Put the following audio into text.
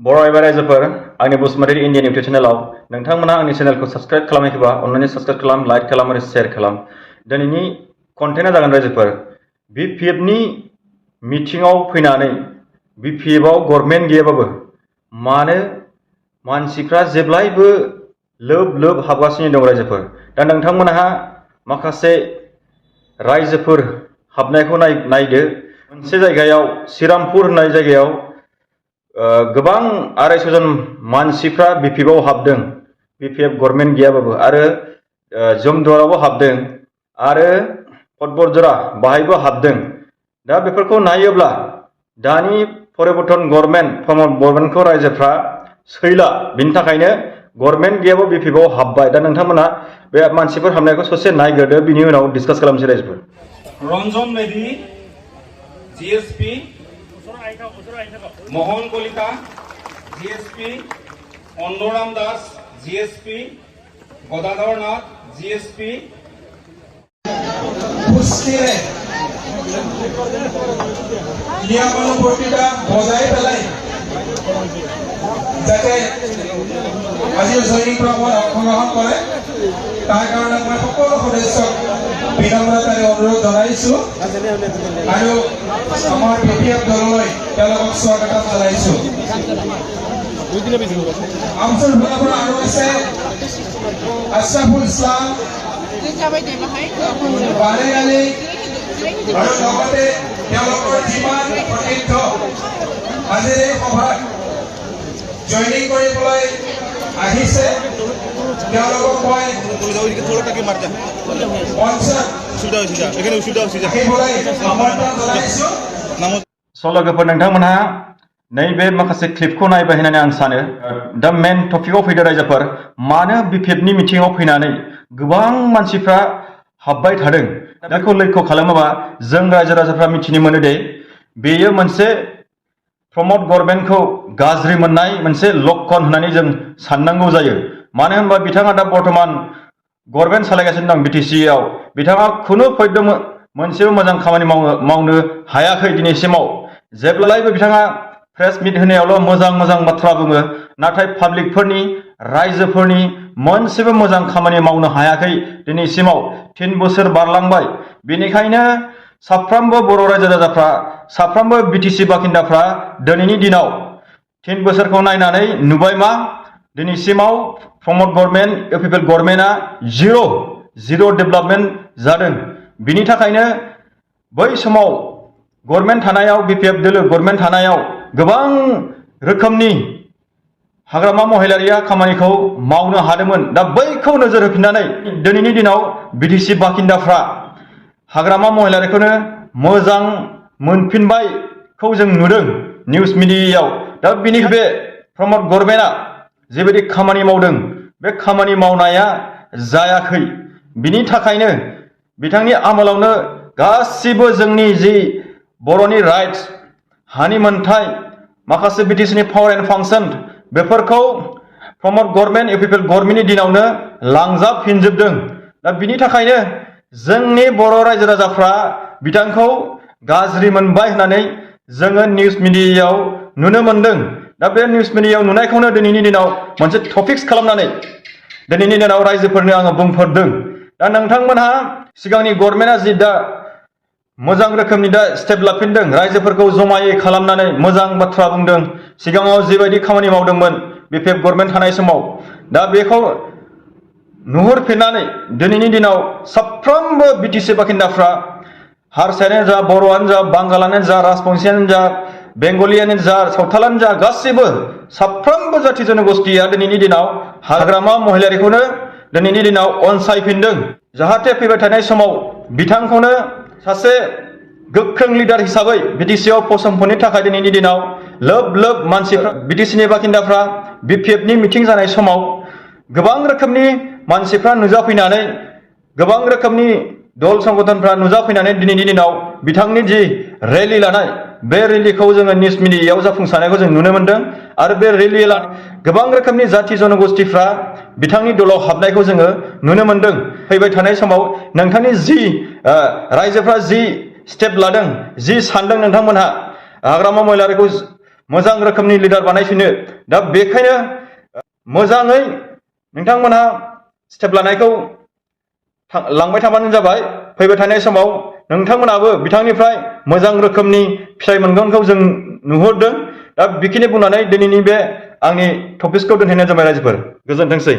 बर' एबा रायजोफोर आंनि बसुमतारी इन्डियान इउटुब चेनेलाव नोंथांमोना आंनि चेनेलखौ साबस्क्राइब खालामाखैबा अन्नानै साबस्क्राइब खालाम, लाइक खालाम आरो शेयार खालाम। दिनैनि कन्टेन्टआ जागोन रायजोफोर बिपिएफनि मिटिंआव फैनानै बिपिएफआव गभर्नमेन्ट गैयाबाबो मानो मानसिफ्रा जेब्लायबो लोब लोब हाबगासिनो दं रायजोफोर। दा नोंथांमोनहा माखासे रायजोफोर हाबनायखौ नायदो। मोनसे जायगायाव श्रीरामपुर होननाय जायगायाव गोबां 250 जन मानसिफ्रा बिपिएफआव हाबदों, बिपिएफ गभर्नमेन्ट गैयाबाबो, आरो जमदुवारावबो हाबदों आरो पटबरजरा बाहायबो हाबदों। दा बेफोरखौ नायोब्ला दानि परिबर्तन गभर्नमेन्टखौ रायजोफ्रा सैला, बिनि थाखायनो गभर्नमेन्ट गैयाबो बिपिएफआव हाबबाय। दा नोंथांमोना बे मानसिफोर हाबनायखौ ससे नायग्रोदो, बिनि उनाव डिसकास खालामसै रायजोफोर। Ranjan Medhi, GSP, Mohan Kalita, GSP, Andaram Das, GSP, Gadadhar Nath, GSP. নিয়মানুবর্তিতা বজাই পেলাই যাতে আজিৰ জয়নিং প্ৰগ্ৰামত অংশগ্ৰহণ কৰে, তাৰ কাৰণে মই সকলো সদস্যক বিনম্ৰতাৰে অনুৰোধ জনাইছো আৰু আমাৰ বিপিএফ দললৈ তেওঁলোকক স্বাগতম জনাইছো। আমচুৰ ফালৰ পৰা আৰু আছে আশৰাফুল ইছলাম, বাৰেগালি, আৰু লগতে তেওঁলোকৰ যিমান প্ৰতিনিধি আজিৰ এই সভাত জইনিং কৰিবলৈ আহিছে তেওঁলোকক মই लोगोफोर नोंथांमोनहा नैबे माखासे क्लिपखौ नायबाय होननानै आं सानो। दा मेन टपिकआव फैदो रायजोफोर, मानो बिपिएफनि मिटिंआव फैनानै गोबां मानसिफ्रा हाबबाय थादों। बेखौ लक्ष्य खालामोबा जों रायजो राजाफ्रा मिथिनो मोनो दे बेयो मोनसे प्रमोद गभर्नमेन्टखौ गाज्रि मोननाय मोनसे लक्षण होननानै जों साननांगौ जायो। मानो होनबा बिथाङा दा बर्तमान गभर्नमेन्ट सालायगासिनो दं बिटिसिआव। बिथाङा खुनु फैद मोनसेबो मोजां खामानि मावनो हायाखै दिनैसिमाव। जेब्लायबो बिथाङा प्रेस मिट होनायावल' मोजां मोजां बाथ्रा बुङो, नाथाय पाब्लिकफोरनि रायजोफोरनि मोनसेबो मोजां खामानि मावनो हायाखै दिनैसिमाव। 3 बोसोर बारलांबाय। बेनिखायनो साफ्रोमबो बर' रायजो राजाफ्रा, साफ्रोमबो बिटिसि बासिन्दाफ्रा दिनैनि दिनाव 3 बोसोरखौ नायनानै नुबाय मा दिनैसिमाव प्रमोद गभर्नमेन्ट, इउपिपिएल गभर्नमेन्टआ जिर' डेभेलपमेन्ट जादों। बिनि थाखायनो बै समाव गभर्नमेन्ट थानायाव, बिपिएफ दोलो गभर्नमेन्ट थानायाव गोबां रोखोमनि हाग्रामा महिलारिया खामानिखौ मावनो हादोंमोन। दा बैखौ नोजोर होफिननानै दिनैनि दिनाव बिटिसि बासिन्दाफ्रा हाग्रामा महिलारिखौनो मोजां मोनफिनबायखौ जों नुदों निउस मिडियायाव। दा बिनि बे प्रमोद गभर्नमेन्टआ जेबायदि खामानि मावदों, बे खामानि मावनाया जायाखै। बिनि थाखायनो बिथांनि आमोलावनो गासिबो जोंनि जि बर'नि राइट्स, हानि मोनथाय, माखासे बिटिसिनि पावार एन्ड फांसन, बेफोरखौ प्रमोद गभर्नमेन्ट, इउपिपिएल गभर्नमेन्टनि दिनावनो लांजाफिनजोबदों। दा बिनि थाखायनो जोंनि बर' रायजो राजाफ्रा बिथांखौ गाज्रि मोनबाय होननानै जोङो निउस मिडियायाव नुनो मोनदों। दा बे निउस मिडियायाव नुनायखौनो दिनैनि दिनाव मोनसे टपिक्स खालामनानै दिनैनि दिनाव रायजोफोरनो आङो बुंफोरदों। दा नोंथांमोनहा सिगांनि गभर्नमेन्टआ जि दा मोजां रोखोमनि दा स्टेप लाफिनदों, रायजोफोरखौ जमायै खालामनानै मोजां बाथ्रा बुंदों, सिगाङाव जिबायदि खामानि मावदोंमोन बिपिएफ गभर्नमेन्ट थानाय समाव, दा बेखौ नुहुरफिननानै दिनैनि दिनाव साफ्रोमबो बिटिसि बासिन्दाफ्रा हारसायानो जा, बर'आनो जा, बांगालानो जा, राजबंशियानो जा, बेंगलियानो जा, सावथालानो जा, गासिबो साफ्रोमबो जाथि जनगोष्ठिया दिनैनि दिनाव हाग्रामा महिलारिखौनो दिनैनि दिनाव अनसायफिनदों। जाहाथे फैबाय थानाय समाव बिथांखौनो सासे गोख्रों लिडार हिसाबै बिटिसिआव फसंफिननो थाखाय दिनैनि दिनाव लोब लोब मानसिफ्रा, बिटिसिनि बासिन्दाफ्रा बिपिएफनि मिटिं जानाय समाव गोबां रोखोमनि मानसिफ्रा नुजाफैनानै, गोबां रोखोमनि दल संगठनफ्रा नुजाफैनानै दिनैनि दिनाव बिथांनि जि रेलि लानाय, बे रेलिखौ जोङो निउस मिडियायाव जाफुंसारनायखौ जों नुनो मोनदों। आरो बे रेलि गोबां रोखोमनि जाथि जनगोष्ठिफ्रा बिथांनि दलाव हाबनायखौ जोङो नुनो मोनदों। फैबाय थानाय समाव नोंथांनि जि रायजोफ्रा जि स्टेप लादों, जि सानदों नोंथांमोनहा हाग्रामा महिलारिखौ मोजां रोखोमनि लिडार बानायफिनो। दा बेखायनो मोजाङै नोंथांमोनहा स्टेप लानायखौ लांबाय थाबानो जाबाय। फैबाय थानाय समाव नोंथांमोनाबो बिथांनिफ्राय मोजां रोखोमनि फिथाइ मोनगोनखौ जों नुहुरदों। दा बेखिनि बुंनानै दिनैनि बे आंनि टपिक्सखौ दोनहैनाय जाबाय रायजोफोर। गोजोनथोंसै।